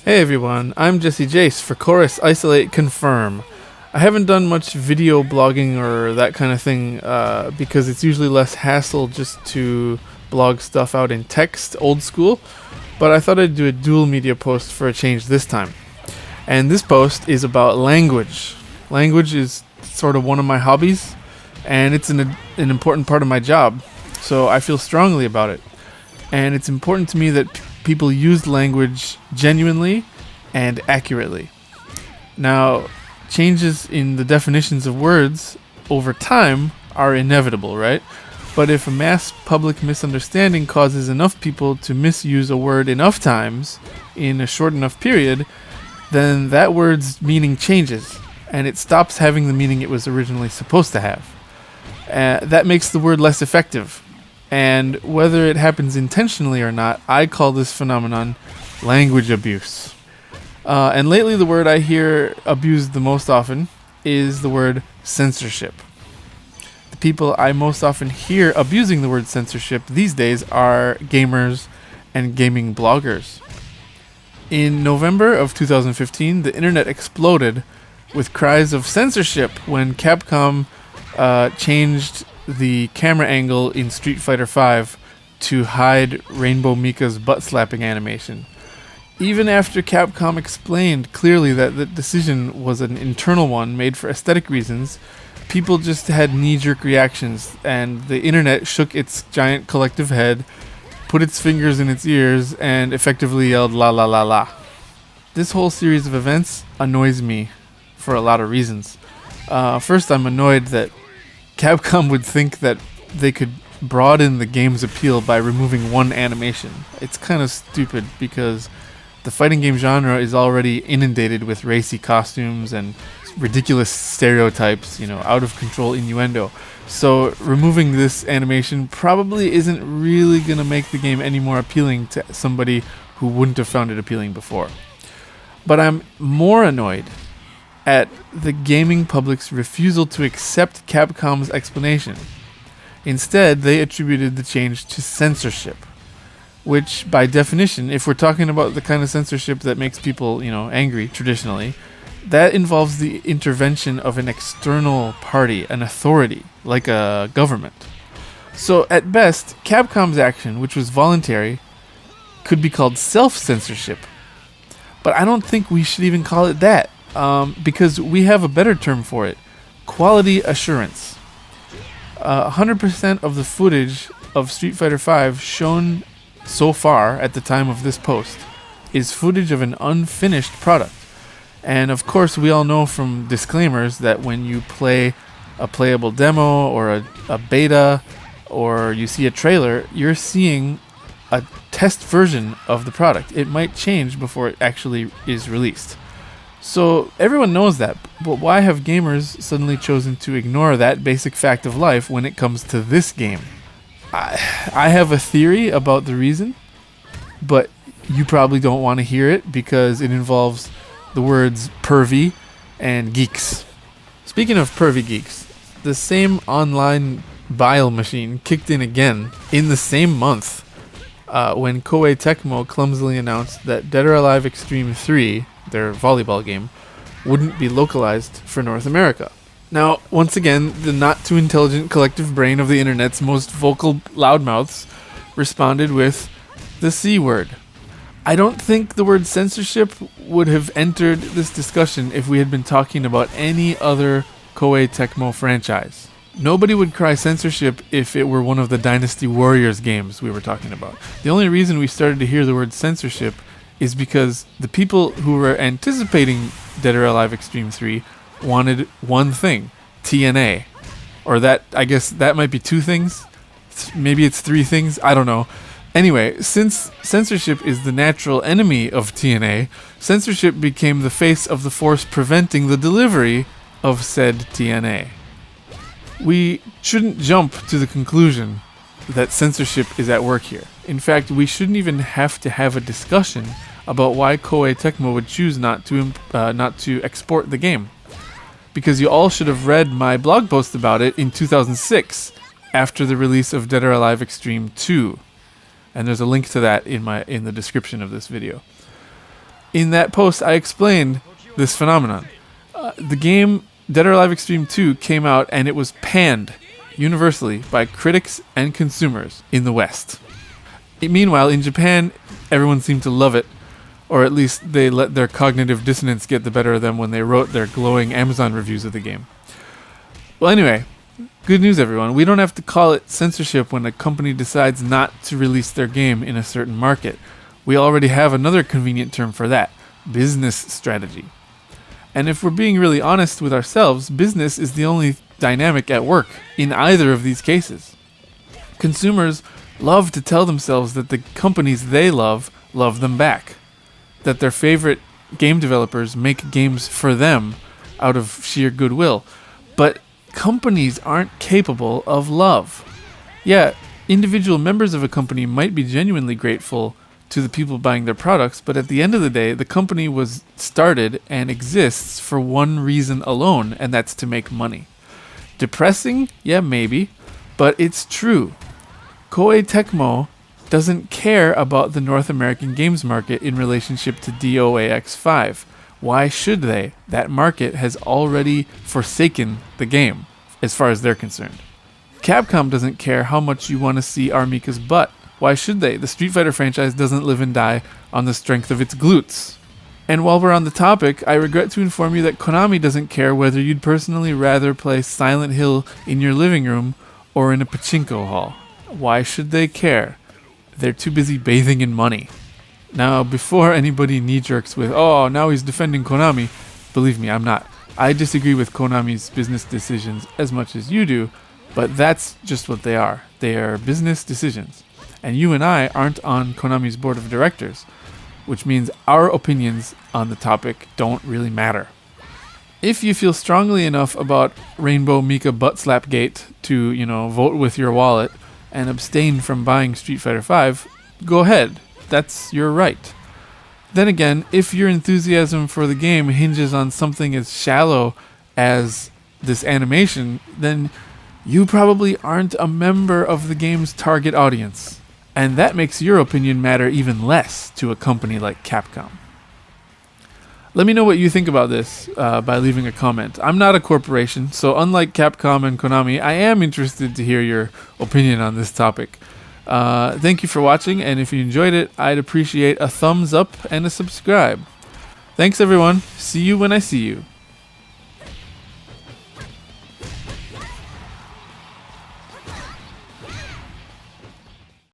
Hey everyone, I'm Jesse Jace for Chorus Isolate Confirm. I haven't done much video blogging or that kind of thing because it's usually less hassle just to blog stuff out in text, old school, but I thought I'd do a dual media post for a change this time. And this post is about language. Language is sort of one of my hobbies, and it's an important part of my job, so I feel strongly about it. And it's important to me that people use language genuinely and accurately. Now, changes in the definitions of words over time are inevitable, right? But if a mass public misunderstanding causes enough people to misuse a word enough times in a short enough period, then that word's meaning changes, and it stops having the meaning it was originally supposed to have. That makes the word less effective. And whether it happens intentionally or not, I call this phenomenon language abuse. And lately the word I hear abused the most often is the word censorship. The people I most often hear abusing the word censorship these days are gamers and gaming bloggers. In November of 2015, the internet exploded with cries of censorship when Capcom changed the camera angle in Street Fighter V to hide Rainbow Mika's butt slapping animation. Even after Capcom explained clearly that the decision was an internal one made for aesthetic reasons, people just had knee-jerk reactions, and the internet shook its giant collective head, put its fingers in its ears, and effectively yelled la la la la. This whole series of events annoys me for a lot of reasons. First, I'm annoyed that Capcom would think that they could broaden the game's appeal by removing one animation. It's kind of stupid because the fighting game genre is already inundated with racy costumes and ridiculous stereotypes, out of control innuendo. So removing this animation probably isn't really going to make the game any more appealing to somebody who wouldn't have found it appealing before. But I'm more annoyed at the gaming public's refusal to accept Capcom's explanation. Instead, they attributed the change to censorship, which, by definition, if we're talking about the kind of censorship that makes people, angry traditionally, that involves the intervention of an external party, an authority, like a government. So, at best, Capcom's action, which was voluntary, could be called self-censorship. But I don't think we should even call it that. Because we have a better term for it: quality assurance. 100% of the footage of Street Fighter V shown so far at the time of this post is footage of an unfinished product. And of course, we all know from disclaimers that when you play a playable demo or a beta or you see a trailer, you're seeing a test version of the product. It might change before it actually is released. So everyone knows that, but why have gamers suddenly chosen to ignore that basic fact of life when it comes to this game? I have a theory about the reason, but you probably don't want to hear it because it involves the words pervy and geeks. Speaking of pervy geeks, the same online bile machine kicked in again in the same month when Koei Tecmo clumsily announced that Dead or Alive Xtreme 3, their volleyball game, wouldn't be localized for North America. Now, once again, the not-too-intelligent collective brain of the internet's most vocal loudmouths responded with the C word. I don't think the word censorship would have entered this discussion if we had been talking about any other Koei Tecmo franchise. Nobody would cry censorship if it were one of the Dynasty Warriors games we were talking about. The only reason we started to hear the word censorship is because the people who were anticipating Dead or Alive Xtreme 3 wanted one thing: TNA. Or that, I guess that might be two things. Maybe it's three things. I don't know. Anyway, since censorship is the natural enemy of TNA, censorship became the face of the force preventing the delivery of said TNA. We shouldn't jump to the conclusion that censorship is at work here. In fact, we shouldn't even have to have a discussion about why Koei Tecmo would choose not to export the game, because you all should have read my blog post about it in 2006, after the release of Dead or Alive Xtreme 2, and there's a link to that in the description of this video. In that post, I explained this phenomenon. The game Dead or Alive Xtreme 2 came out and it was panned universally by critics and consumers in the West. Meanwhile, in Japan, everyone seemed to love it, or at least they let their cognitive dissonance get the better of them when they wrote their glowing Amazon reviews of the game. Well, anyway, good news, everyone. We don't have to call it censorship when a company decides not to release their game in a certain market. We already have another convenient term for that: business strategy. And if we're being really honest with ourselves, business is the only dynamic at work in either of these cases. Consumers love to tell themselves that the companies they love them back, that their favorite game developers make games for them out of sheer goodwill. But companies aren't capable of love. Yeah, individual members of a company might be genuinely grateful to the people buying their products, but at the end of the day, the company was started and exists for one reason alone, and that's to make money. Depressing? Yeah, maybe, but it's true. Koei Tecmo doesn't care about the North American games market in relationship to DOAX 5. Why should they? That market has already forsaken the game, as far as they're concerned. Capcom doesn't care how much you want to see our Mika's butt. Why should they? The Street Fighter franchise doesn't live and die on the strength of its glutes. And while we're on the topic, I regret to inform you that Konami doesn't care whether you'd personally rather play Silent Hill in your living room or in a pachinko hall. Why should they care? They're too busy bathing in money. Now, before anybody knee-jerks with, oh, now he's defending Konami, believe me, I'm not. I disagree with Konami's business decisions as much as you do, but that's just what they are. They are business decisions. And you and I aren't on Konami's board of directors, which means our opinions on the topic don't really matter. If you feel strongly enough about Rainbow Mika Buttslap-gate to, vote with your wallet and abstain from buying Street Fighter V, go ahead. That's your right. Then again, if your enthusiasm for the game hinges on something as shallow as this animation, then you probably aren't a member of the game's target audience. And that makes your opinion matter even less to a company like Capcom. Let me know what you think about this by leaving a comment. I'm not a corporation, so unlike Capcom and Konami, I am interested to hear your opinion on this topic. Thank you for watching, and if you enjoyed it, I'd appreciate a thumbs up and a subscribe. Thanks, everyone. See you when I see you.